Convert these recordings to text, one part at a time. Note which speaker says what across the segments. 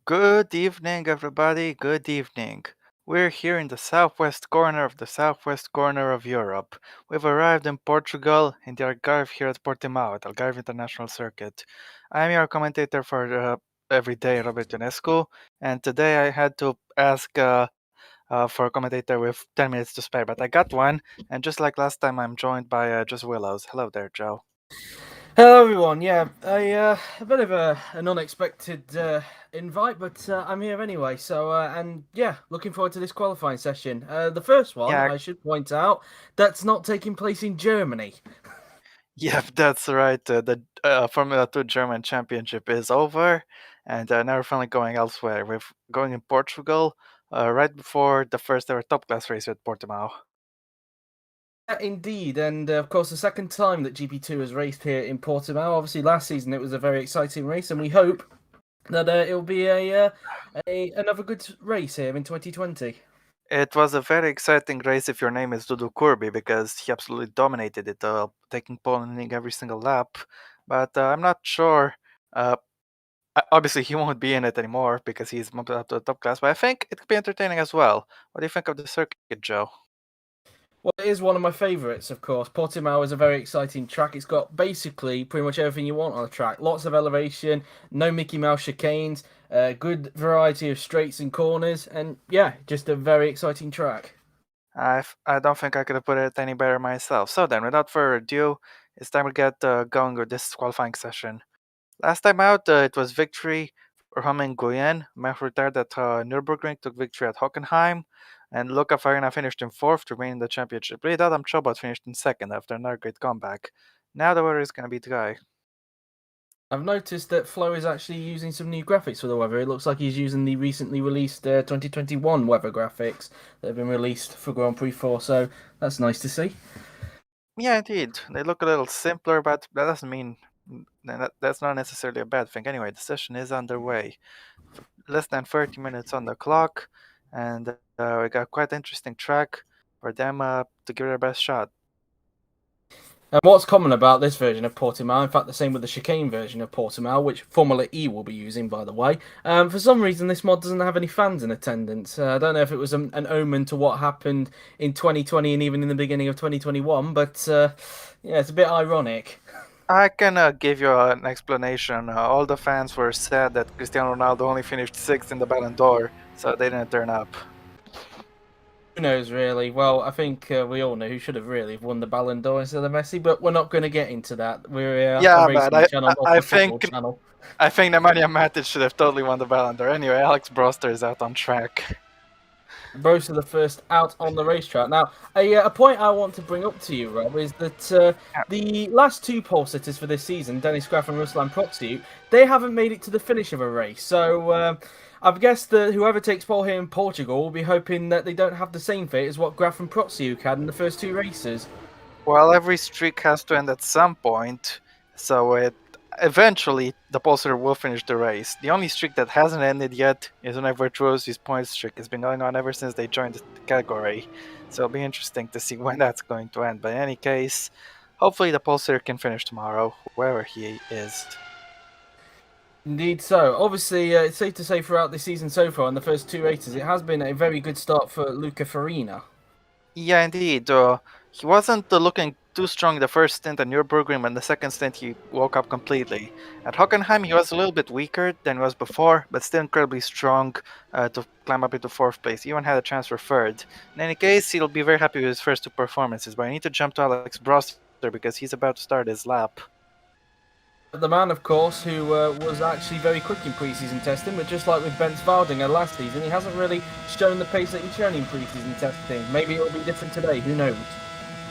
Speaker 1: Good evening, everybody. Good evening. We're here in the southwest corner of the southwest corner of Europe. We've arrived in Portugal in the Algarve here at Portimao at Algarve International Circuit. I'm your commentator for everyday Robert Ionescu, and today I had to ask for a commentator with 10 minutes to spare, but I got one, and just like last time, I'm joined by Joe Willows. Hello there, Joe.
Speaker 2: Hello, everyone. Yeah, a bit of an unexpected invite, but I'm here anyway. So, and yeah, looking forward to this qualifying session. The first one,
Speaker 1: Yeah,
Speaker 2: I should point out, that's not taking place in Germany.
Speaker 1: Yep, that's right. The Formula 2 German Championship is over, and now we're finally going elsewhere. We're going in Portugal right before the first ever top class race at Portimao.
Speaker 2: Yeah, indeed, and of course, the second time that GP2 has raced here in Portimao. Obviously, last season it was a very exciting race, and we hope that it'll be another good race here in 2020.
Speaker 1: It was a very exciting race if your name is Dudu Kurbi because he absolutely dominated it, taking pole and winning every single lap. But I'm not sure. Uh, Obviously, he won't be in it anymore because he's moved up to the top class, but I think it could be entertaining as well. What do you think of the circuit, Joe?
Speaker 2: Well, it is one of my favourites, of course. Portimao is a very exciting track. It's got basically pretty much everything you want on the track. Lots of elevation, no Mickey Mouse chicanes, good variety of straights and corners, and yeah, just a very exciting track.
Speaker 1: I don't think I could have put it any better myself. So then, without further ado, it's time to get going with this qualifying session. Last time out, it was victory for Romain Guyen. Mach retired at Nürburgring, took victory at Hockenheim, and Luca Farina finished in fourth to remain in the championship lead. Adam Chobot finished in second after another great comeback. Now the weather is going to be dry.
Speaker 2: I've noticed that Flo is actually using some new graphics for the weather. It looks like he's using the recently released 2021 weather graphics that have been released for Grand Prix 4, so that's nice to see.
Speaker 1: Yeah, indeed. They look a little simpler, but that doesn't mean that's not necessarily a bad thing. Anyway, the session is underway. Less than 30 minutes on the clock, and we got quite interesting track for them to give it their best shot.
Speaker 2: And what's common about this version of Portimao, in fact, the same with the chicane version of Portimao, which Formula E will be using, by the way. For some reason, this mod doesn't have any fans in attendance. I don't know if it was an omen to what happened in 2020 and even in the beginning of 2021, but yeah, it's a bit ironic.
Speaker 1: I can give you an explanation. All the fans were sad that Cristiano Ronaldo only finished sixth in the Ballon d'Or, so they didn't turn up.
Speaker 2: Who knows, really? Well, I think we all know who should have really won the Ballon d'Or instead of Messi, but we're not going to get into that. We're a
Speaker 1: Yeah, but
Speaker 2: racing channel, not
Speaker 1: I
Speaker 2: a football
Speaker 1: think
Speaker 2: channel.
Speaker 1: I think Nemanja Matic should have totally won the Ballon d'Or. Anyway, Alex Broster is out on track.
Speaker 2: Both are the first out on the racetrack. Now, a point I want to bring up to you, Rob, is that the last two pole sitters for this season, Dennis Graff and Ruslan Protsiu, they haven't made it to the finish of a race. So I've guessed that whoever takes pole here in Portugal will be hoping that they don't have the same fate as what Graff and Protsiu had in the first two races.
Speaker 1: Well, every streak has to end at some point, so eventually the pulsar will finish the race. The only streak that hasn't ended yet is Unai Virtuosi's point streak. It's been going on ever since they joined the category, so it'll be interesting to see when that's going to end. But in any case, hopefully the pulsar can finish tomorrow, wherever he is.
Speaker 2: Indeed so. Obviously, it's safe to say throughout the season so far, in the first two races, it has been a very good start for Luca Farina.
Speaker 1: Yeah, indeed. He wasn't looking too strong the first stint at Nürburgring, and the second stint he woke up completely. At Hockenheim, he was a little bit weaker than he was before, but still incredibly strong to climb up into fourth place. He even had a chance for third. In any case, he'll be very happy with his first two performances, but I need to jump to Alex Broster because he's about to start his lap.
Speaker 2: The man, of course, who was actually very quick in pre-season testing, but just like with Bent Vardinger last season, he hasn't really shown the pace that he's shown in pre-season testing. Maybe it'll be different today, who knows?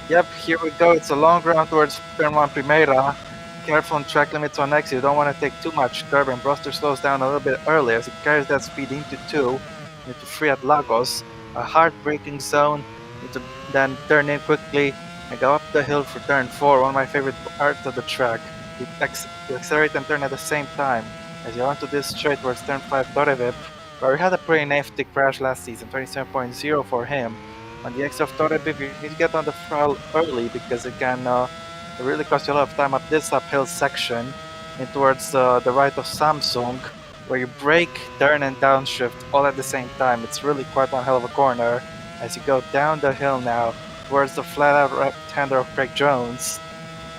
Speaker 1: Yep, here we go. It's a long round towards turn 1 Primera. Careful on track limits on exit. You don't want to take too much curb, and Broster slows down a little bit early as he carries that speed into 2, into 3 at Lagos. A hard braking zone. Need to then turn in quickly and go up the hill for turn 4, one of my favorite parts of the track. You accelerate and turn at the same time as you onto this straight towards turn 5 Torrevip, where we had a pretty nifty crash last season, 27.0 for him. On the exit of Torrevip, you need to get on the throttle early because it can really cost you a lot of time up this uphill section in towards the right of Samsung. where you brake, turn, and downshift all at the same time. It's really quite one hell of a corner as you go down the hill now towards the flat-out left-hander of Craig Jones.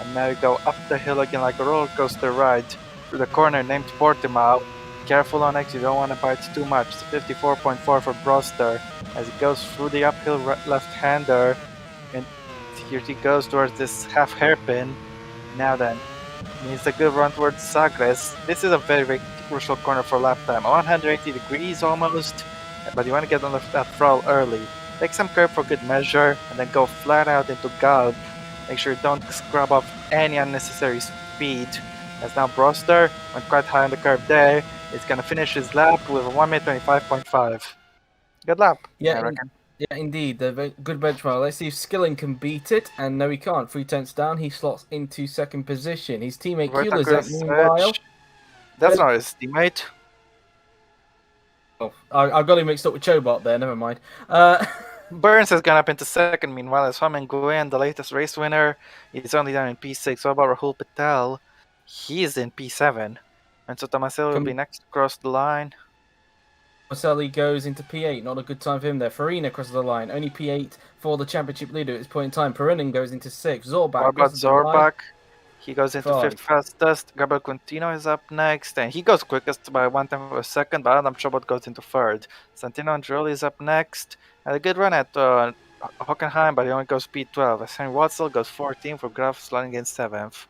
Speaker 1: And now you go up the hill again like a roller coaster ride through the corner named Portimao. Careful on X, you don't want to bite too much. It's 54.4 for Broster as he goes through the uphill left-hander, and here he goes towards this half hairpin. Now then, needs a good run towards Sagres. This is a very, very crucial corner for lap time. 180 degrees almost, but you want to get on that throttle early. Take some curve for good measure, and then go flat out into Galp. Make sure you don't scrub off any unnecessary speed. As now Broster went quite high on the curve there. He's gonna finish his lap with a 1 minute 25.5. Good lap, I reckon.
Speaker 2: Yeah, indeed. The good benchmark. Let's see if Skilling can beat it. And no, he can't. 3/10 down. He slots into second position. His teammate Kulizek, meanwhile.
Speaker 1: That's not his teammate.
Speaker 2: Oh, I got him mixed up with Chobot there. Never mind.
Speaker 1: Burns has gone up into second. Meanwhile, as Homan Nguyen, the latest race winner, he's only down in P6. What about Rahul Patel? He's in P7. And so Tomaselli will be next across the line.
Speaker 2: Tomaselli goes into P8. Not a good time for him there. Farina crosses the line. Only P8 for the championship leader at this point in time. Perinin goes into 6th. Zorbach.
Speaker 1: What about Zorbach? He goes into 5th fastest. Gabriel Quintino is up next, and he goes quickest by 1/10 of a second, but Adam Chobot goes into 3rd. Santino Andreoli is up next. Had a good run at Hockenheim, but he only goes P12. As Henry Watzel goes 14th for Graf sliding in 7th.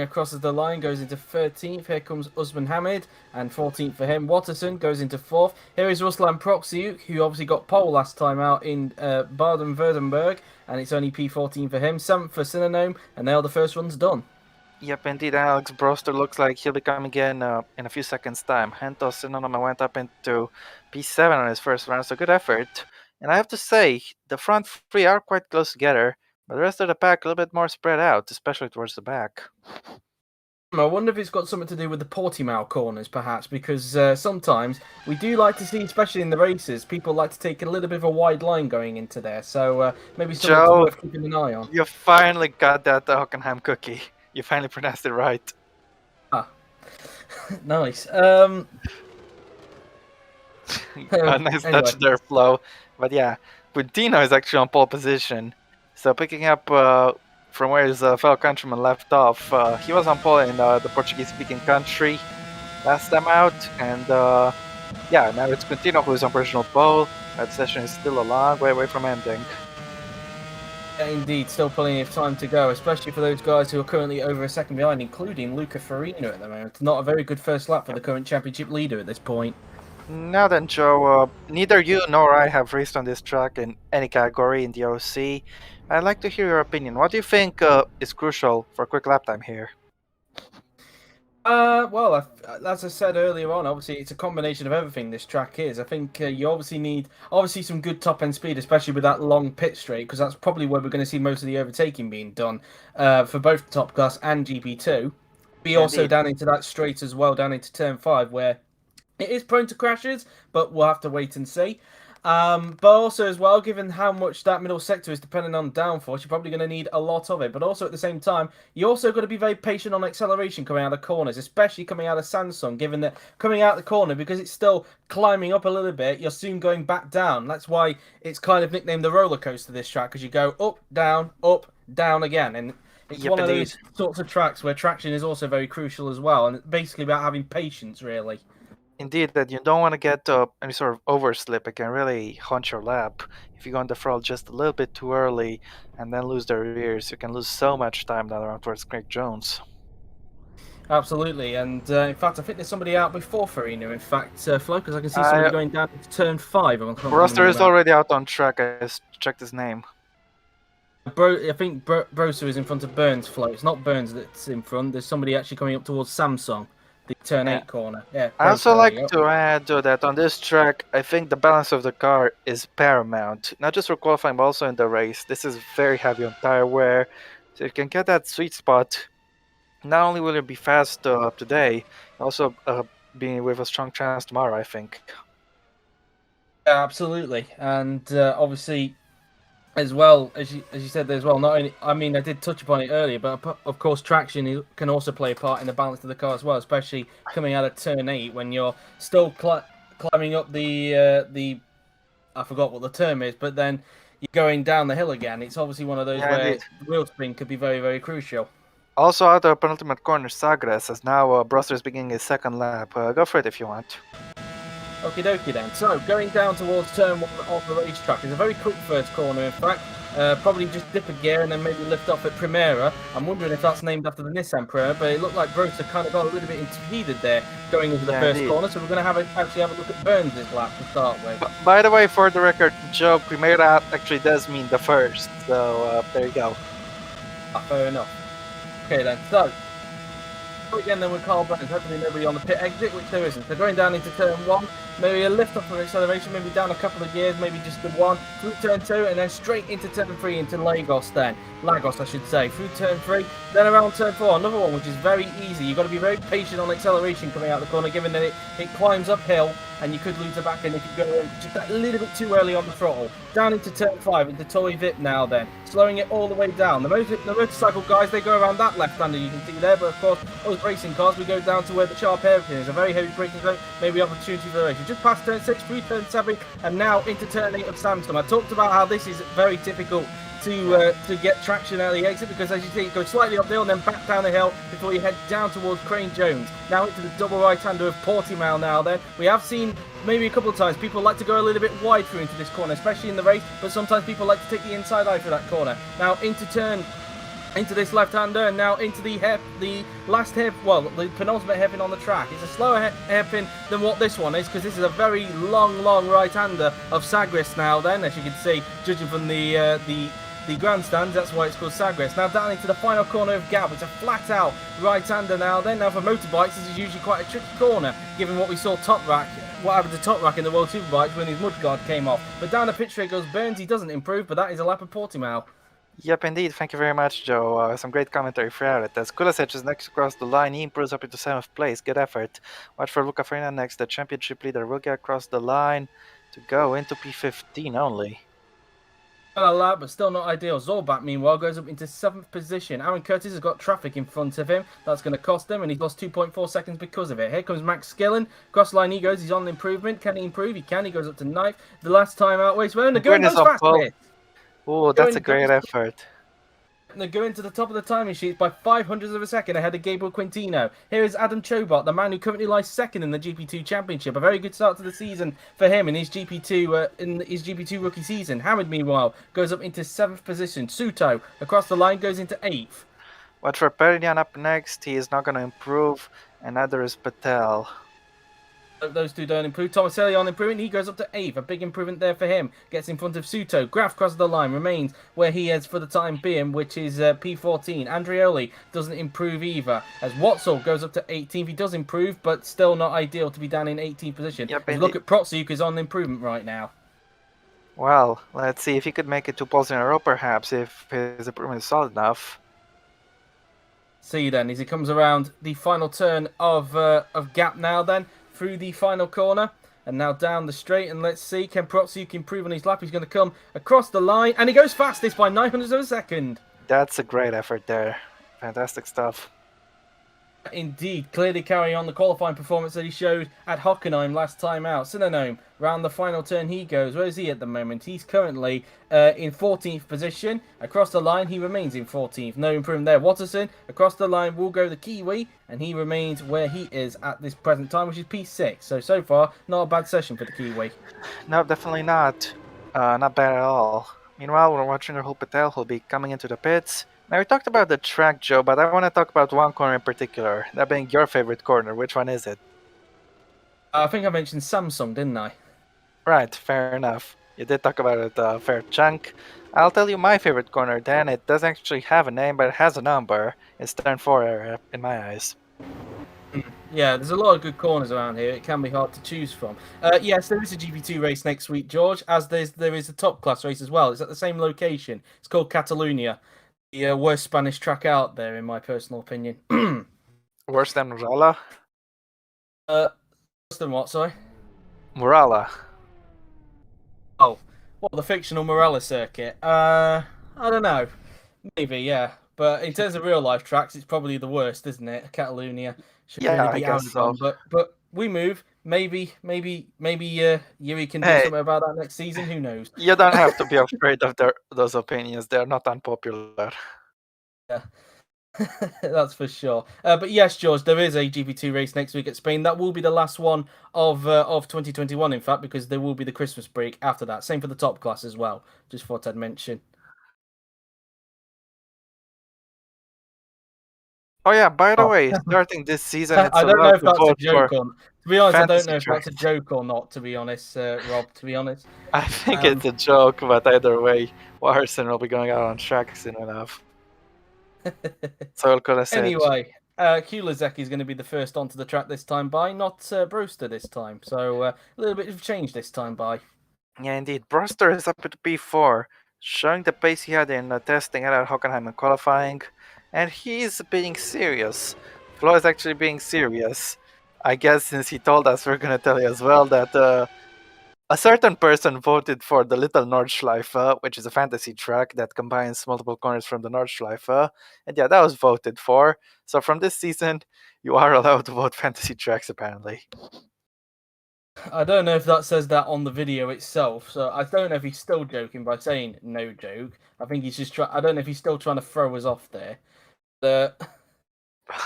Speaker 2: Crosses the line, goes into 13th. Here comes Usman Hamid, and 14th for him. Watterson goes into 4th. Here is Ruslan Proxiuk, who obviously got pole last time out in Baden-Württemberg, and it's only P14 for him. 7th for Sinanome, and now the first run's done.
Speaker 1: Yep, indeed. Alex Broster looks like he'll be coming in a few seconds' time. Hentos Sinanome went up into P7 on his first run, so good effort. And I have to say, the front three are quite close together, but the rest of the pack a little bit more spread out, especially towards the back.
Speaker 2: I wonder if it's got something to do with the Portimao corners, perhaps, because sometimes we do like to see, especially in the races, people like to take a little bit of a wide line going into there. So maybe something worth keeping an eye on.
Speaker 1: You finally got that Hockenheim cookie. You finally pronounced it right.
Speaker 2: Ah, nice.
Speaker 1: Nice touch there, Flo. But yeah, Quintino is actually on pole position. So picking up from where his fellow countryman left off, he was on pole in the Portuguese-speaking country last time out. And yeah, now it's Quintino who's on provisional pole. That session is still a long way away from ending.
Speaker 2: Yeah, indeed, still plenty of time to go, especially for those guys who are currently over a second behind, including Luca Farina at the moment. Not a very good first lap for the current championship leader at this point.
Speaker 1: Now then, Joe, neither you nor I have raced on this track in any category in the OC. I'd like to hear your opinion. What do you think is crucial for a quick lap time here?
Speaker 2: Well, as I said earlier on, obviously it's a combination of everything this track is. I think you obviously need some good top-end speed, especially with that long pit straight, because that's probably where we're going to see most of the overtaking being done for both Top Class and GP2. Be also down into that straight as well, down into Turn 5, where it is prone to crashes, but we'll have to wait and see. But also as well, given how much that middle sector is dependent on downforce, you're probably going to need a lot of it. But also at the same time, you also got to be very patient on acceleration coming out of corners, especially coming out of Samsung, given that coming out the corner, because it's still climbing up a little bit, you're soon going back down. That's why it's kind of nicknamed the roller coaster, this track, because you go up, down again. And it's one of those sorts of tracks where traction is also very crucial as well. And it's basically about having patience, really.
Speaker 1: Indeed, that you don't want to get any sort of overslip. It can really haunt your lap. If you go on the throttle just a little bit too early and then lose the rears, you can lose so much time down around towards Craig Jones.
Speaker 2: Absolutely, and in fact, I think there's somebody out before Farina. In fact, Flo, because I can see somebody going down to Turn 5.
Speaker 1: Broster is already out on track. I just checked his name.
Speaker 2: I think Broser is in front of Burns, Flo. It's not Burns that's in front. There's somebody actually coming up towards Samsung. The Turn 8 corner. Yeah.
Speaker 1: I also like to add that on this track, I think the balance of the car is paramount. Not just for qualifying, but also in the race. This is very heavy on tire wear. So you can get that sweet spot. Not only will it be fast today, also be with a strong chance tomorrow, I think.
Speaker 2: Yeah, absolutely. And obviously, as well as you said there as well. Not only, I mean, I did touch upon it earlier, but of course, traction can also play a part in the balance of the car as well, especially coming out of turn 8 when you're still climbing up the I forgot what the term is, but then you're going down the hill again. It's obviously one of those
Speaker 1: Yeah,
Speaker 2: where
Speaker 1: indeed.
Speaker 2: the wheel spin could be very, very crucial.
Speaker 1: Also, out of the penultimate corner, Sagres, as now Broster is beginning his second lap. Go for it if you want.
Speaker 2: Okie dokie then. So, going down towards turn 1 of the racetrack is a very quick first corner, in fact. Probably just dip a gear and then maybe lift off at Primera. I'm wondering if that's named after the Nissan Primera, but it looked like Broster kind of got a little bit impeded there going into the first
Speaker 1: Indeed.
Speaker 2: corner. So we're going to actually have a look at Burns this lap to start with.
Speaker 1: By the way, for the record, Joe, Primera actually does mean the first, so there you go.
Speaker 2: Fair enough. Okay then, so again then with Carl Burns, hopefully nobody on the pit exit, which there isn't. So going down into turn 1, maybe a lift off of acceleration, maybe down a couple of gears, maybe just the one, through turn 2, and then straight into turn 3, into Lagos I should say, through turn 3, then around turn 4, another one which is very easy. You've got to be very patient on acceleration coming out the corner, given that it climbs uphill, and you could lose the back end if you go just a little bit too early on the throttle. Down into turn 5, into Toy Vip now then, slowing it all the way down. The motorcycle guys, they go around that left-hander you can see there, but of course, those racing cars, we go down to where the sharp hairpin is, a very heavy braking zone, maybe opportunity for the race. Just past turn 6, through turn 7, and now into turn 8 of Samsung. I talked about how this is very difficult to get traction out of the exit, because as you see, it goes slightly uphill and then back down the hill before you head down towards Crane Jones. Now into the double right-hander of Portimao now then. We have seen maybe a couple of times people like to go a little bit wide through into this corner, especially in the race, but sometimes people like to take the inside eye for that corner. Now into this left-hander, and now into the last the penultimate hairpin on the track. It's a slower hairpin than what this one is, because this is a very long right-hander of Sagres now then, as you can see, judging from the grandstands, that's why it's called Sagres. Now down into the final corner of Gap, it's a flat-out right-hander now then. Now for motorbikes, this is usually quite a tricky corner, given what we saw what happened to Top Rack in the World Superbikes when his mudguard came off. But down the pit straight goes Burns, he doesn't improve, but that is a lap of Portimao.
Speaker 1: Yep, indeed. Thank you very much, Joe. Some great commentary throughout it. As Kulasic is next across the line, he improves up into 7th place. Good effort. Watch for Luca Farina next. The championship leader will get across the line to go into P15 only.
Speaker 2: Well, a lap, but still not ideal. Zorbat, meanwhile, goes up into 7th position. Aaron Curtis has got traffic in front of him. That's going to cost him, and he's lost 2.4 seconds because of it. Here comes Max Skillen. Cross the line he goes. He's on improvement. Can he improve? He can. He goes up to 9th. The last time out, waits well. Nagoon goes fast here.
Speaker 1: Oh, that's a great effort.
Speaker 2: Nagoon to the top of the timing sheets by 500ths of a second ahead of Gabriel Quintino. Here is Adam Chobot, the man who currently lies second in the GP2 Championship. A very good start to the season for him in his GP2 rookie season. Hamid, meanwhile, goes up into 7th position. Suto across the line goes into 8th.
Speaker 1: Watch for Pernian up next. He is not going to improve, and neither is Patel.
Speaker 2: Those two don't improve. Tomaselli on improvement. He goes up to 8th. A big improvement there for him. Gets in front of Suto. Graf crosses the line. Remains where he is for the time being, which is P14. Andreoli doesn't improve either. As Watzel goes up to 18th. He does improve, but still not ideal to be down in 18th position.
Speaker 1: Yep,
Speaker 2: look at Protsuk, who's on improvement right now.
Speaker 1: Well, let's see if he could make it 2 poles in a row, perhaps, if his improvement is solid enough.
Speaker 2: See then, as he comes around the final turn of Gap now then, through the final corner, and now down the straight, and let's see, can Protsuk improve on his lap? He's going to come across the line, and he goes fastest by 900ths of a second.
Speaker 1: That's a great effort there. Fantastic stuff.
Speaker 2: Indeed, clearly carrying on the qualifying performance that he showed at Hockenheim last time out. Synonym, round the final turn he goes. Where is he at the moment? He's currently in 14th position. Across the line, he remains in 14th. No improvement there. Watterson, across the line, will go the Kiwi, and he remains where he is at this present time, which is P6. So far, not a bad session for the Kiwi.
Speaker 1: No, definitely not. Not bad at all. Meanwhile, we're watching Rahul Patel, who'll be coming into the pits. Now, we talked about the track, Joe, but I want to talk about one corner in particular, that being your favorite corner. Which one is it?
Speaker 2: I think I mentioned Samsung, didn't I?
Speaker 1: Right, fair enough. You did talk about it a fair chunk. I'll tell you my favorite corner then. It doesn't actually have a name, but it has a number. It's turn 4 area, in my eyes.
Speaker 2: Yeah, there's a lot of good corners around here. It can be hard to choose from. Yes, there is a GP2 race next week, George, as there is a top class race as well. It's at the same location. It's called Catalunya. The worst Spanish track out there, in my personal opinion.
Speaker 1: Worse than Murala?
Speaker 2: Worse than what, sorry?
Speaker 1: Murala.
Speaker 2: Oh, What, the fictional Morella circuit? I don't know. Maybe, yeah. But in terms of real life tracks, it's probably the worst, isn't it? Catalonia should
Speaker 1: Yeah,
Speaker 2: really
Speaker 1: I
Speaker 2: be
Speaker 1: guess so.
Speaker 2: Aragon, but we move. Maybe Yuri can do
Speaker 1: Hey,
Speaker 2: something about that next season. Who knows?
Speaker 1: you don't have to be afraid of those opinions. They're not unpopular.
Speaker 2: Yeah. That's for sure. But yes, George, there is a GP2 race next week at Spain. That will be the last one of 2021, in fact, because there will be the Christmas break after that. Same for the top class as well. Just thought I'd mention.
Speaker 1: Oh yeah, by the
Speaker 2: Oh,
Speaker 1: way, starting this season, it's
Speaker 2: I don't know
Speaker 1: allowed
Speaker 2: if
Speaker 1: to
Speaker 2: that's a
Speaker 1: vote
Speaker 2: joke
Speaker 1: for
Speaker 2: or not. To be honest, I don't
Speaker 1: fantasy
Speaker 2: know if that's a
Speaker 1: tracks.
Speaker 2: joke or not. To be honest, Rob. To be honest.
Speaker 1: I think
Speaker 2: Um,
Speaker 1: it's a joke, but either way, Warson will be going out on tracks soon enough. So Kulisevich.
Speaker 2: anyway, Kulizek is going to be the first onto the track this time by, not Brewster this time. So a little bit of change this time by.
Speaker 1: Yeah, indeed. Broster is up at P4, showing the pace he had in testing at Hockenheim and qualifying, and he's being serious. Flo is actually being serious. I guess since he told us, we're gonna tell you as well that a certain person voted for the Little Nordschleife, which is a fantasy track that combines multiple corners from the Nordschleife, and yeah, that was voted for. So from this season, you are allowed to vote fantasy tracks apparently.
Speaker 2: I don't know if that says that on the video itself, so I don't know if he's still joking by saying no joke. I think he's just trying. I don't know if he's still trying to throw us off there. Uh,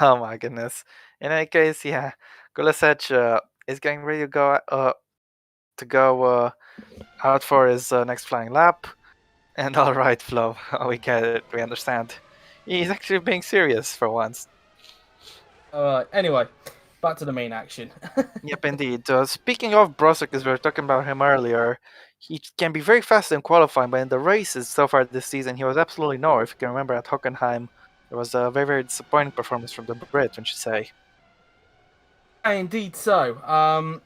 Speaker 1: Oh my goodness. In any case, yeah, Kulisevich is getting ready to go out for his next flying lap. And all right, Flo, we get it. We understand. He's actually being serious for once.
Speaker 2: anyway, back to the main action.
Speaker 1: Yep, indeed. Speaking of Brosek, as we were talking about him earlier, he can be very fast in qualifying, but in the races so far this season, he was absolutely nowhere. If you can remember at Hockenheim, there was a very, very disappointing performance from the Brit, don't you say?
Speaker 2: Indeed, so.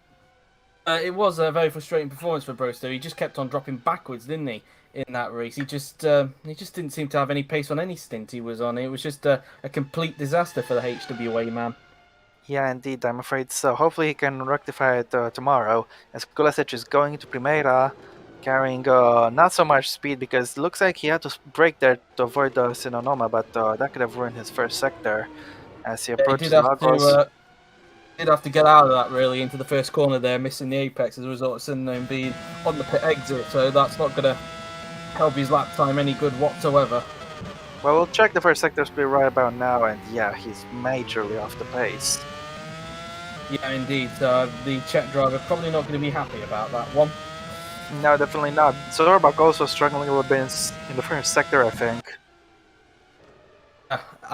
Speaker 2: It was a very frustrating performance for Brewster. He just kept on dropping backwards, didn't he? In that race, he just didn't seem to have any pace on any stint he was on. It was just a complete disaster for the HWA man.
Speaker 1: Yeah, indeed, I'm afraid so. Hopefully he can rectify it tomorrow, as Kulisevich is going to Primera, carrying not so much speed, because it looks like he had to brake there to avoid the Sinonoma, but that could have ruined his first sector as he
Speaker 2: He
Speaker 1: approaches Lagos.
Speaker 2: did have to get out of that really into the first corner there, missing the apex as a result of Sinnoh being on the pit exit. So that's not going to help his lap time any good whatsoever.
Speaker 1: Well, we'll check the first sector speed right about now, and yeah, he's majorly off the pace.
Speaker 2: Yeah, indeed. The Czech driver probably not going to be happy about that one.
Speaker 1: No, definitely not. Zorbak also struggling a little bit in the first sector, I think.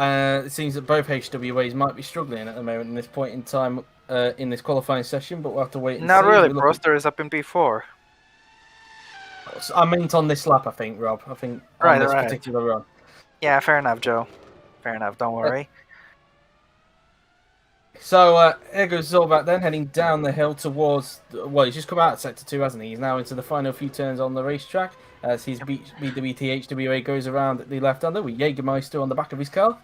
Speaker 2: It seems that both HWAs might be struggling at the moment in this point in time in this qualifying session, but we'll have to wait and
Speaker 1: Not
Speaker 2: see.
Speaker 1: really, Broster is up in P4.
Speaker 2: I meant on this lap, I think, Rob. I think on
Speaker 1: Right,
Speaker 2: this
Speaker 1: right.
Speaker 2: particular run.
Speaker 1: Yeah, fair enough, Joe. Fair enough, don't worry.
Speaker 2: So here goes Zorbak then, heading down the hill towards. Well, he's just come out of Sector 2, hasn't he? He's now into the final few turns on the racetrack as his BWT HWA goes around the left-hander with Jägermeister on the back of his car.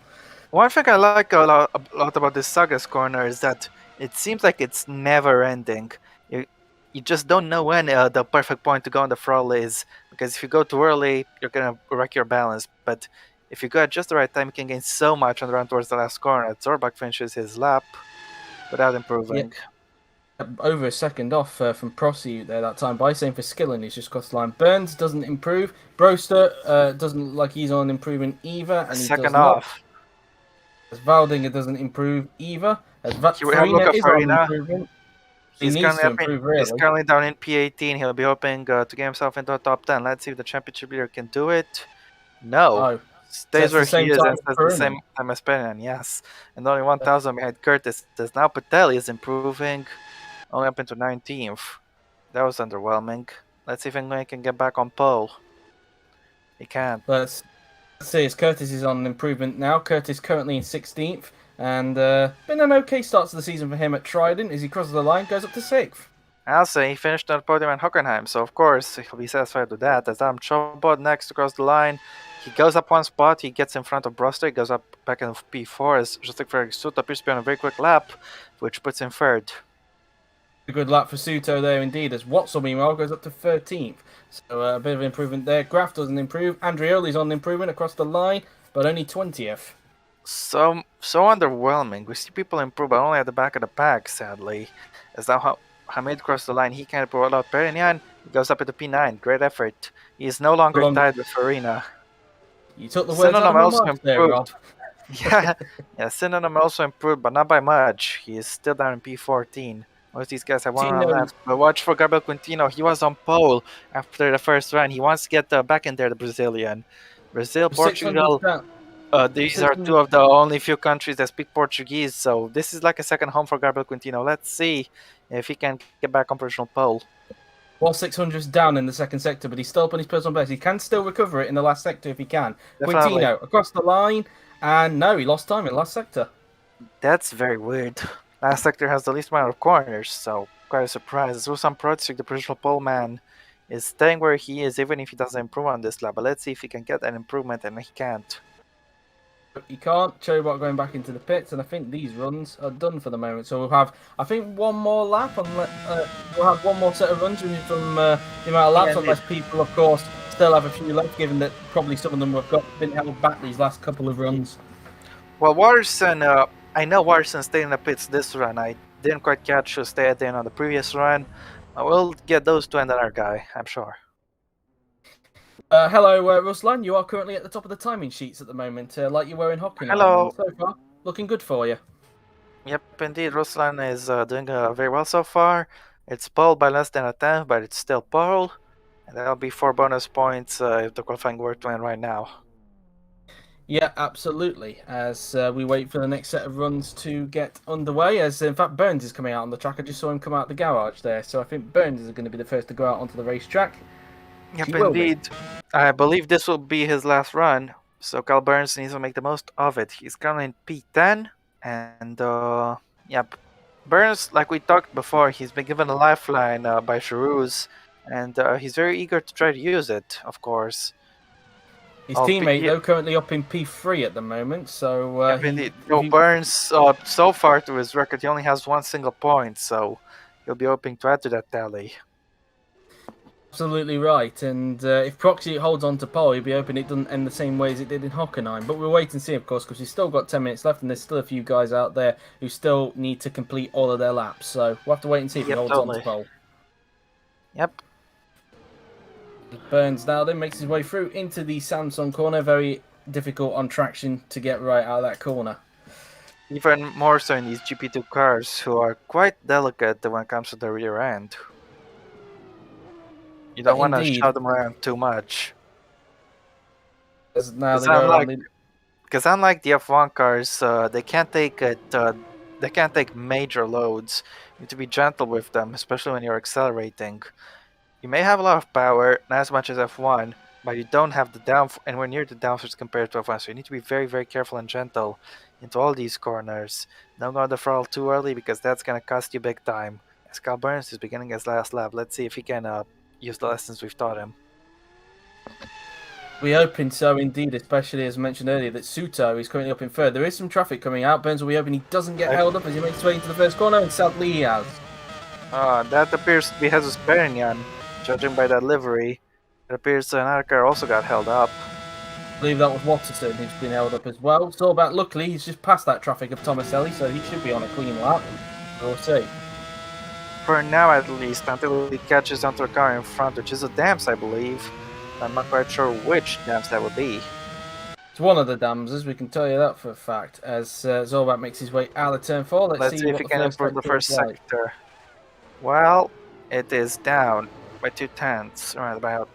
Speaker 1: One thing I like a lot about this Saga's corner is that it seems like it's never ending. You just don't know when the perfect point to go on the throttle is, because if you go too early, you're gonna wreck your balance. But if you go at just the right time, you can gain so much on the run towards the last corner. Zorbak finishes his lap without improving.
Speaker 2: Yeah. Over a second off from Prosy there that time by. Same for Skillen, he's just crossed the line. Burns doesn't improve. Broster doesn't look like he's on improvement either, and he
Speaker 1: Second
Speaker 2: does not.
Speaker 1: off.
Speaker 2: As Valdinger doesn't improve either. As
Speaker 1: Here we have Luca
Speaker 2: Farina is on
Speaker 1: Farina.
Speaker 2: improvement. He
Speaker 1: He's
Speaker 2: needs to
Speaker 1: currently,
Speaker 2: improve, really.
Speaker 1: he's currently down in P18. He'll be hoping to get himself into the top 10. Let's see if the championship leader can do it. No.
Speaker 2: Oh,
Speaker 1: Stays where he is and says the
Speaker 2: Farina.
Speaker 1: same time as Pennan, yes. And only 1,000 behind Curtis. As now Patelli is improving, only up into 19th. That was underwhelming. Let's see if anyone can get back on pole. He can't.
Speaker 2: Let's see, as Curtis is on improvement now. Curtis currently in 16th. And been an okay start to the season for him at Trident. As he crosses the line, goes up to 6th.
Speaker 1: I'll say he finished on the podium at Hockenheim, so of course he'll be satisfied with that. As Adam Chobot next across the line. He goes up one spot, he gets in front of Broster, he goes up back in P4 as Justin Frederick Suit appears to be on a very quick lap, which puts him third.
Speaker 2: A good lap for Suto there indeed, as Watson meanwhile goes up to 13th. So a bit of improvement there. Graf doesn't improve. Andrioli's on improvement across the line, but only 20th.
Speaker 1: So underwhelming. We see people improve, but only at the back of the pack, sadly. As now Hamid crossed the line, he can't pull out Perignan. He goes up into P9. Great effort. He is no longer tied with Farina.
Speaker 2: You took the words out of
Speaker 1: Synonym
Speaker 2: my
Speaker 1: also
Speaker 2: mouth there, Rob.
Speaker 1: improved. Yeah, Synonym also improved, but not by much. He is still down in P14. Most of these guys have one run left. But watch for Gabriel Quintino. He was on pole after the first run. He wants to get back in there, the Brazilian. Brazil, Portugal. These are two of the only few countries that speak Portuguese, so this is like a second home for Gabriel Quintino. Let's see if he can get back on personal pole.
Speaker 2: Well, 600's down in the second sector, but he's still up on his personal best. He can still recover it in the last sector if he can.
Speaker 1: Definitely.
Speaker 2: Quintino across the line, and no, he lost time in the last sector.
Speaker 1: That's very weird. Last sector has the least amount of corners, so quite a surprise. Ruslan Protsik, the personal pole man, is staying where he is even if he doesn't improve on this lap. But let's see if he can get an improvement, and he can't.
Speaker 2: He can't. Chobot going back into the pits, and I think these runs are done for the moment. So we'll have, I think, one more lap, and we'll have one more set of runs from the amount of laps, unless people, of course, still have a few left, given that probably some of them have been held back these last couple of runs.
Speaker 1: Well, Watterson, I know Watterson stayed in the pits this run. I didn't quite catch who stayed in on the previous run. I will get those two and another guy, I'm sure.
Speaker 2: Hello, Ruslan. You are currently at the top of the timing sheets at the moment, like you were in Hockenheim.
Speaker 1: Hello.
Speaker 2: So far, looking good for you.
Speaker 1: Yep, indeed. Ruslan is doing very well so far. It's pole by less than a tenth, but it's still pole. And that'll be 4 bonus points if the qualifying were to end right now.
Speaker 2: Yeah, absolutely. As we wait for the next set of runs to get underway, as in fact Burns is coming out on the track. I just saw him come out the garage there, so I think Burns is going to be the first to go out onto the racetrack.
Speaker 1: Yep, indeed. I believe this will be his last run, so Cal Burns needs to make the most of it. He's currently in P10, and yep. Burns, like we talked before, he's been given a lifeline by Charouz, and he's very eager to try to use it, of course.
Speaker 2: His teammate, though, currently up in P3 at the moment, so...
Speaker 1: yep, indeed. Burns, so far to his record, he only has 1 single point, so he'll be hoping to add to that tally.
Speaker 2: Absolutely right, and if Proxy holds on to pole, he'll be hoping it doesn't end the same way as it did in Hockenheim. But we'll wait and see, of course, because we've still got 10 minutes left, and there's still a few guys out there who still need to complete all of their laps. So we'll have to wait and see if he holds on to pole.
Speaker 1: Yep.
Speaker 2: Burns now then makes his way through into the Samsung corner. Very difficult on traction to get right out of that corner.
Speaker 1: Even more so in these GP2 cars, who are quite delicate when it comes to the rear end. You don't want to shove them around too much. Because unlike the F1 cars, they can't take it. They can't take major loads. You need to be gentle with them, especially when you're accelerating. You may have a lot of power, not as much as F1, but you don't have the downforce anywhere near the downforce compared to F1. So you need to be very, very careful and gentle into all these corners. Don't go on the throttle too early because that's gonna cost you big time. As Cal Burns is beginning his last lap, let's see if he can use the lessons we've taught him.
Speaker 2: We hoping so indeed, especially as mentioned earlier that Suto is currently up in third. There is some traffic coming out. Burns will be hoping he doesn't get held up as he makes his way into the first corner, and sadly he has.
Speaker 1: That appears to be Jesus Perignan, judging by that livery. It appears another car also got held up.
Speaker 2: I believe that was Watterson who's been held up as well. So about luckily he's just passed that traffic of Tomaselli, so he should be on a clean lap. We'll see.
Speaker 1: For now at least, until he catches onto a car in front, which is a dams, I believe. I'm not quite sure which dams that would be.
Speaker 2: It's one of the dams, we can tell you that for a fact. As Zorbat makes his way out of turn 4, let's see
Speaker 1: if he can improve the first sector. Well, it is down by 2/10, right about.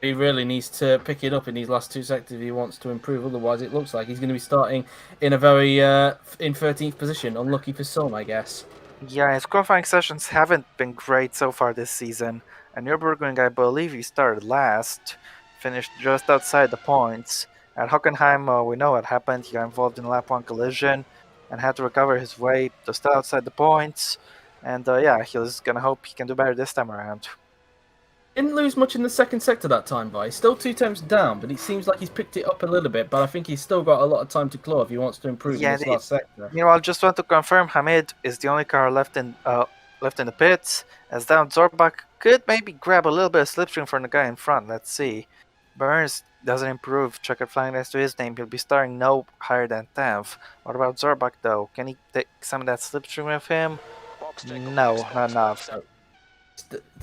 Speaker 2: He really needs to pick it up in these last 2 sectors if he wants to improve. Otherwise, it looks like he's going to be starting in a very in 13th position. Unlucky for some, I guess.
Speaker 1: Yeah, his qualifying sessions haven't been great so far this season. And Nürburgring, I believe he started last, finished just outside the points. At Hockenheim, we know what happened. He got involved in a lap 1 collision and had to recover his way to stay outside the points. And yeah, he was going to hope he can do better this time around.
Speaker 2: Didn't lose much in the second sector that time, but he's still 2 temps down. But it seems like he's picked it up a little bit. But I think he's still got a lot of time to claw if he wants to improve in
Speaker 1: Yeah,
Speaker 2: this last sector.
Speaker 1: meanwhile, just want to confirm, Hamid is the only car left in the pits. As down Zorbach could maybe grab a little bit of slipstream from the guy in front. Let's see. Burns doesn't improve. Checkered flying next to his name. He'll be starting no higher than 10th. What about Zorbach though? Can he take some of that slipstream with him? No, not enough.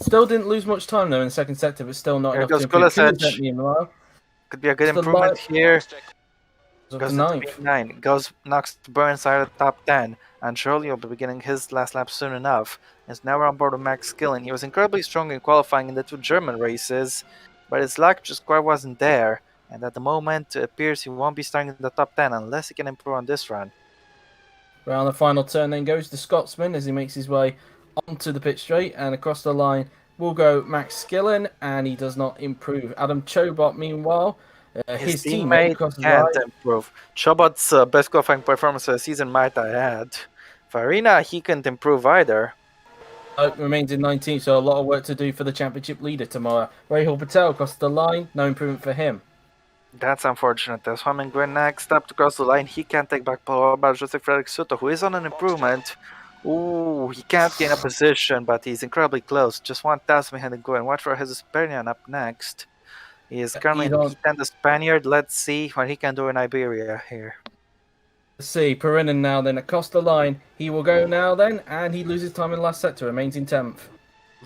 Speaker 2: Still didn't lose much time though in the second sector, but still not
Speaker 1: Here
Speaker 2: enough to
Speaker 1: goes
Speaker 2: improve.
Speaker 1: Kulisevich.
Speaker 2: Meanwhile,
Speaker 1: Could be a good
Speaker 2: Just a
Speaker 1: improvement here.
Speaker 2: up to
Speaker 1: Goes into
Speaker 2: ninth.
Speaker 1: P9. Knocks Burns out of the top 10. And surely will be beginning his last lap soon enough. He's now on board with Max Skillen. He was incredibly strong in qualifying in the 2 German races, but his luck just quite wasn't there. And at the moment, it appears he won't be starting in the top 10 unless he can improve on this run.
Speaker 2: Around the final turn, then goes the Scotsman as he makes his way onto the pit straight, and across the line will go Max Skillen, and he does not improve. Adam Chobot, meanwhile, his teammate crosses
Speaker 1: can't
Speaker 2: the line.
Speaker 1: improve. Chobot's best qualifying performance of the season, might I add. Farina, he couldn't improve either.
Speaker 2: Remains in 19th, so a lot of work to do for the championship leader tomorrow. Rahul Patel across the line, no improvement for him.
Speaker 1: That's unfortunate. As Homingway next up to cross the line, he can't take back pole about Joseph Frederick Soto, who is on an improvement. Ooh, he can't gain a position, but he's incredibly close. Just 1,000 behind the goal. And watch for Jesus Pernian up next. He is currently in P10, the Spaniard. Let's see what he can do in Iberia here.
Speaker 2: Let's see, Perinen now then across the line. He will go now then, and he loses time in the last sector, remains in 10th.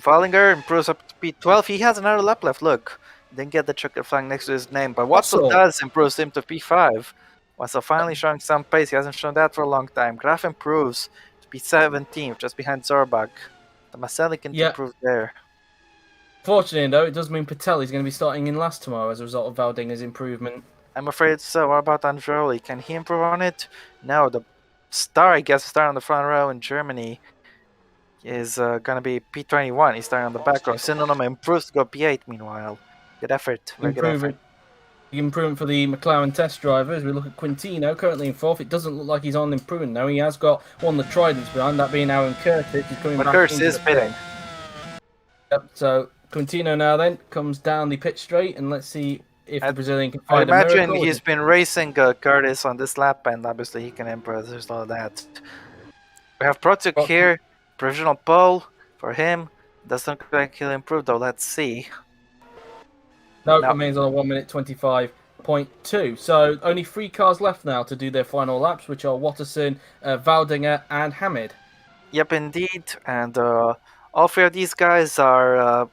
Speaker 1: Wallinger improves up to P12. He has another lap left, look. Didn't get the checkered flag next to his name, but Watson does improves him to P5. Watson finally showing some pace. He hasn't shown that for a long time. Graf improves to P17, just behind Zorbach. The Maselli can improve there.
Speaker 2: Fortunately, though, it does mean Patel is going to be starting in last tomorrow as a result of Valdinger's improvement.
Speaker 1: I'm afraid so. What about Androli? Can he improve on it? No, the star, I guess, star on the front row in Germany is going to be P21. He's starting on the back row. Synonym improves to go P8 meanwhile. Good effort. Very good effort.
Speaker 2: Improvement for the McLaren test drivers. We look at Quintino, currently in 4th. It doesn't look like he's on improvement now. He has got one of the tridents behind, that being Aaron Kurtic. He's coming back.
Speaker 1: Kurtic is pitting.
Speaker 2: Yep, so Quintino now then comes down the pit straight, and let's see if the Brazilian can find a miracle. I imagine
Speaker 1: he's been racing Curtis on this lap, and obviously he can improve. There's all that. We have Protic here. Provisional pole for him. Doesn't look like he'll improve though. Let's see.
Speaker 2: No, remains on a 1:25.2. So only 3 cars left now to do their final laps, which are Watterson, Valdinger, and Hamid.
Speaker 1: Yep, indeed. And all 3 of these guys are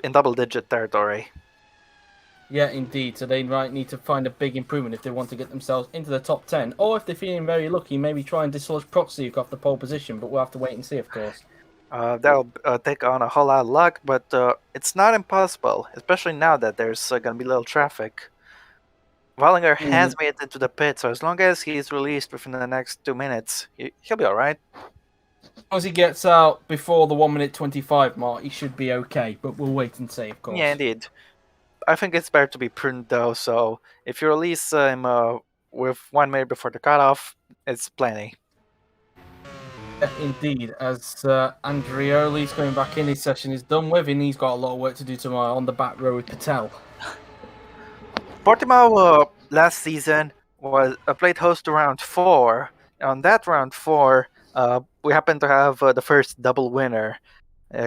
Speaker 1: in double-digit territory.
Speaker 2: Yeah, indeed. So they might need to find a big improvement if they want to get themselves into the top 10. Or if they're feeling very lucky, maybe try and dislodge Proxy off the pole position. But we'll have to wait and see, of course.
Speaker 1: That'll take on a whole lot of luck, but it's not impossible, especially now that there's going to be little traffic. Wallinger has made it into the pit, so as long as he's released within the next 2 minutes, he'll be alright.
Speaker 2: As long as he gets out before the 1:25 mark, he should be okay, but we'll wait and see, of course.
Speaker 1: Yeah, indeed. I think it's better to be prudent, though, so if you release him with 1 minute before the cutoff, it's plenty.
Speaker 2: Indeed, as Andrioli's going back in, his session is done with, and he's got a lot of work to do tomorrow on the back row with Patel.
Speaker 1: Portimao last season was played host to round 4. On that round 4, we happened to have the first double winner,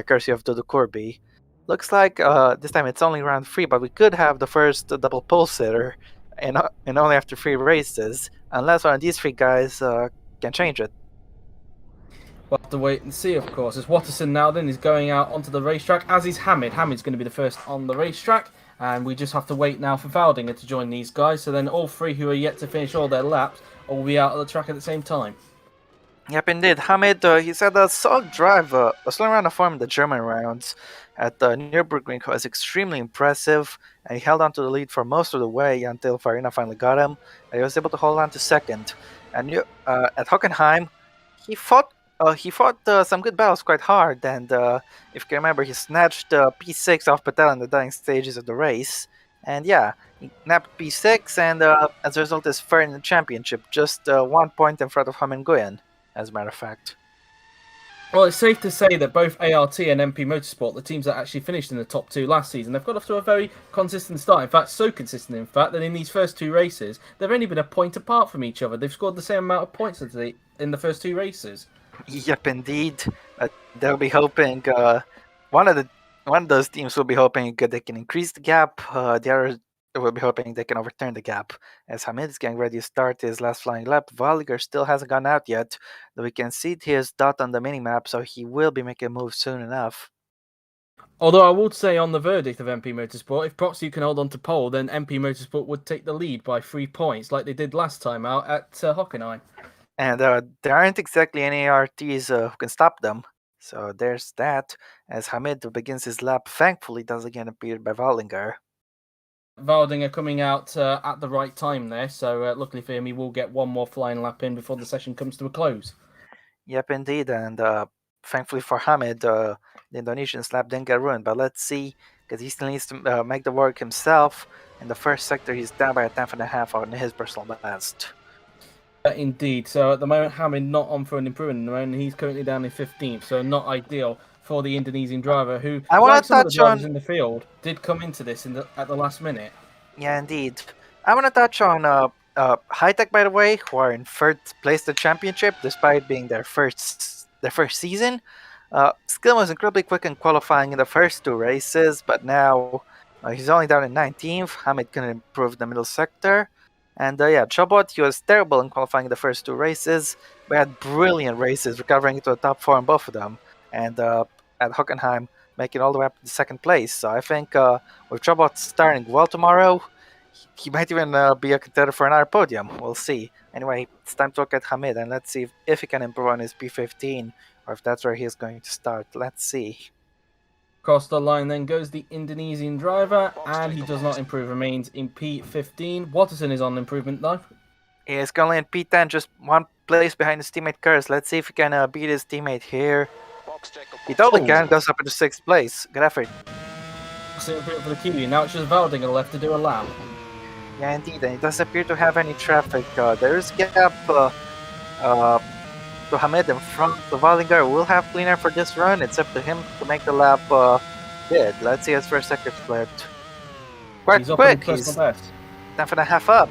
Speaker 1: courtesy of Dodo Corby. Looks like this time it's only round 3, but we could have the first double pole sitter, and only after 3 races, unless one of these 3 guys can change it.
Speaker 2: We'll have to wait and see, of course. As Watterson now then is going out onto the racetrack, as is Hamid. Hamid's going to be the first on the racetrack, and we just have to wait now for Valdinger to join these guys. So then all 3 who are yet to finish all their laps will be out at the track at the same time.
Speaker 1: Yep, indeed. Hamid, he's had a solid drive, a slow round of form in the German rounds at Nürburgring was extremely impressive, and he held on to the lead for most of the way until Farina finally got him, and he was able to hold on to second. And at Hockenheim, he fought some good battles quite hard, and if you can remember, he snatched P6 off Patel in the dying stages of the race. And yeah, he napped P6, and as a result is third in the championship, just 1 point in front of Hamen Nguyen, as a matter of fact.
Speaker 2: Well, it's safe to say that both ART and MP Motorsport, the teams that actually finished in the top two last season, they've got off to a very consistent start. In fact, so consistent, in fact, that in these first two races, they've only been a point apart from each other. They've scored the same amount of points as in the first two races.
Speaker 1: Yep, indeed. They'll be hoping one of the one of those teams will be hoping they can increase the gap. The other will be hoping they can overturn the gap. As Hamid is getting ready to start his last flying lap, Valiger still hasn't gone out yet. Though we can see his dot on the minimap, so he will be making a move soon enough.
Speaker 2: Although I would say on the verdict of MP Motorsport, if Proxy can hold on to pole, then MP Motorsport would take the lead by 3 points, like they did last time out at Hockenheim.
Speaker 1: And there aren't exactly any RTs who can stop them. So there's that. As Hamid begins his lap, thankfully does again appear by Valinger.
Speaker 2: Valdinger coming out at the right time there, so luckily for him, he will get one more flying lap in before the session comes to a close.
Speaker 1: Yep, indeed. And thankfully for Hamid, the Indonesian lap didn't get ruined. But let's see, because he still needs to make the work himself. In the first sector, he's down by a tenth and a half on his personal best.
Speaker 2: Indeed. So at the moment, Hamid not on for an improvement. At the moment, he's currently down in 15th, so not ideal for the Indonesian driver, who,
Speaker 1: I want
Speaker 2: like
Speaker 1: to
Speaker 2: some of the
Speaker 1: touch
Speaker 2: drivers
Speaker 1: on.
Speaker 2: in the field, did come into this at the last minute.
Speaker 1: Yeah, indeed. I want to touch on High Tech, by the way, who are in third place in the championship, despite being their first season. Skill was incredibly quick in qualifying in the first two races, but now he's only down in 19th. Hamid can improve the middle sector. And yeah, Chobot, he was terrible in qualifying in the first two races, but had brilliant races, recovering into the top four in both of them. And at Hockenheim, making all the way up to second place. So I think with Chobot starting well tomorrow, he might even be a contender for another podium. We'll see. Anyway, it's time to look at Hamid and let's see if he can improve on his P15 or if that's where he's going to start. Let's see.
Speaker 2: Across the line then goes the Indonesian driver, and he does not improve, remains in P15. Watterson is on improvement though.
Speaker 1: He is currently in P10, just one place behind his teammate Kurz. Let's see if he can beat his teammate here. He totally can, goes up into 6th place. Good effort.
Speaker 2: So for the Kiwi. Now it's just Valdinger left to do a lap.
Speaker 1: Yeah, indeed, and it doesn't appear to have any traffic. There is a gap to Hamid in front. The Valinger will have clean air for this run. It's up to him to make the lap good. Let's see his first sector split. Quite
Speaker 2: He's
Speaker 1: quick.
Speaker 2: Up in
Speaker 1: He's
Speaker 2: best.
Speaker 1: 10th and a half up.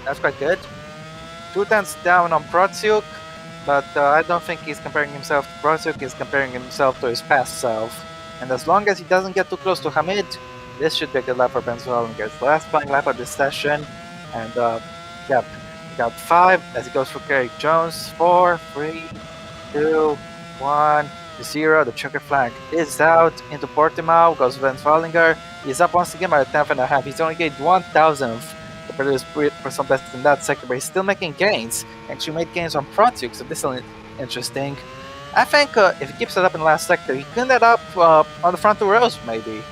Speaker 1: That's quite good. 2 tenths down on Protsiuk, but I don't think he's comparing himself to Protsiuk. He's comparing himself to his past self. And as long as he doesn't get too close to Hamid, this should be a good lap for Ben Swellinger. It's the last flying lap of this session. And yep, we got 5 as he goes for Kerry Jones. 4, 3, 2, 1, 0. The checker flag is out into Portimao. Goes Ben Swellinger. He's up once again by a tenth and a half. He's only gained 1,000th compared to his personal best in that sector, but he's still making gains. Actually made gains on Protsiuk, so this is interesting. I think if he keeps it up in the last sector, he can end up on the front 2 rows, maybe.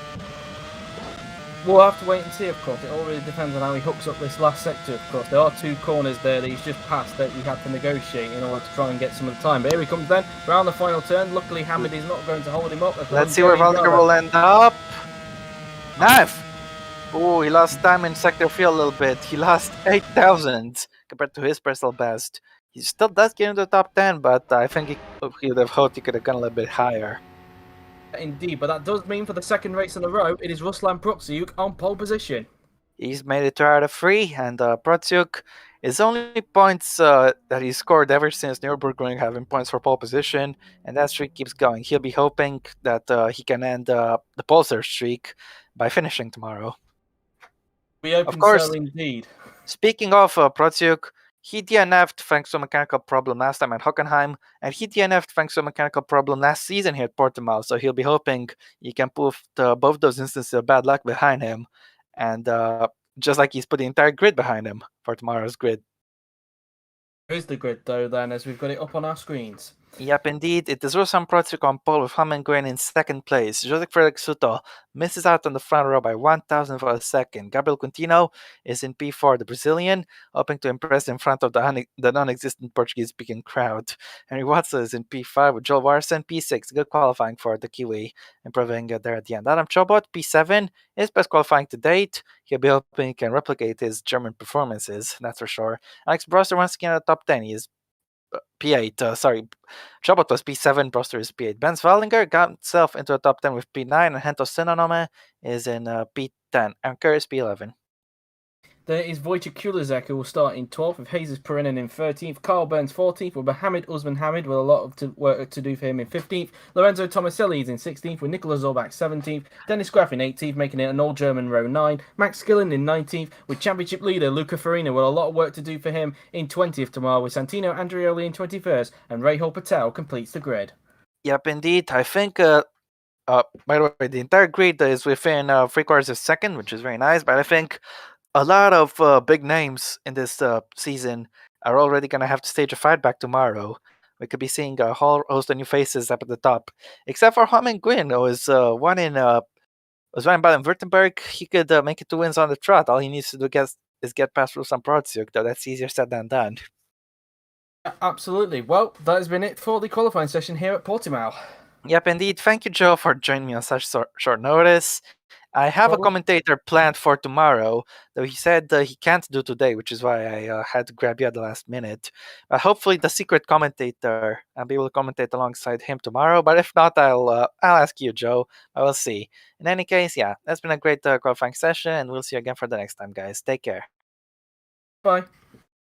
Speaker 2: We'll have to wait and see, of course. It all really depends on how he hooks up this last sector, of course. There are 2 corners there that he's just passed that he had to negotiate in order to try and get some of the time. But here he comes then, round the final turn. Luckily, Hamid is not going to hold him up.
Speaker 1: Let's see where Valinger will end up. Knife! Oh, he lost time in sector 3 a little bit. He lost 8,000 compared to his personal best. He still does get into the top 10, but I think he would have hoped he could have gone a little bit higher.
Speaker 2: Indeed, but that does mean for the second race in a row, it is Ruslan Protsiuk on pole position.
Speaker 1: He's made it 2 out of 3, and Protsiuk is only points that he scored ever since Nürburgring having points for pole position, and that streak keeps going. He'll be hoping that he can end the Pulsar streak by finishing tomorrow.
Speaker 2: We open
Speaker 1: Of course,
Speaker 2: so indeed.
Speaker 1: Speaking of Protsiuk, he DNF'd thanks to a mechanical problem last time at Hockenheim, and he DNF'd thanks to a mechanical problem last season here at Portimao, so he'll be hoping he can put both those instances of bad luck behind him, and just like he's put the entire grid behind him for tomorrow's grid.
Speaker 2: Here's the grid, though, then, as we've got it up on our screens.
Speaker 1: Yep, indeed. It is Ruslan Protsiuk on pole with Hamid going in second place. Joseph Frederick Suto misses out on the front row by 1,000th of a second. Gabriel Quintino is in P4, the Brazilian, hoping to impress in front of the non-existent Portuguese-speaking crowd. Henry Watson is in P5 with Joel Warson, P6, good qualifying for the Kiwi, improving there at the end. Adam Chobot, P7, is best qualifying to date. He'll be hoping he can replicate his German performances, that's for sure. Alex Brosser once again at the top 10. He is P8. Sorry, Chabot was P7, Broster is P8. Ben Svaldinger got himself into the top 10 with P9, and Hento Sinonome is in P10. And Kerr is P11.
Speaker 2: There is Wojciech Kulizek, who will start in 12th, with Jesus Perinen in 13th, Carl Burns 14th, with Mohamed Usman Hamid, with a lot of work to do for him in 15th, Lorenzo Tomaselli is in 16th, with Nicola Zorbach 17th, Dennis Graf in 18th, making it an all-German row 9, Max Gillen in 19th, with championship leader Luca Farina, with a lot of work to do for him in 20th tomorrow, with Santino Andreoli in 21st, and Rahul Patel completes the grid.
Speaker 1: Yep, indeed. I think, by the way, the entire grid is within 3/4 of a second, which is very nice, but I think a lot of big names in this season are already going to have to stage a fight back tomorrow. We could be seeing a whole host of new faces up at the top, except for Haman Gwyn, who is one in was running Baden-Württemberg. He could make it 2 wins on the trot. All he needs to do is get past Ruslan Protsiuk, though that's easier said than done.
Speaker 2: Absolutely. Well, that has been it for the qualifying session here at Portimao.
Speaker 1: Yep, indeed. Thank you, Joe, for joining me on such short notice. I have a commentator planned for tomorrow, though he said he can't do today, which is why I had to grab you at the last minute. Hopefully, the secret commentator, I'll be able to commentate alongside him tomorrow. But if not, I'll ask you, Joe. I will see. In any case, yeah, that's been a great qualifying session, and we'll see you again for the next time, guys. Take care.
Speaker 2: Bye.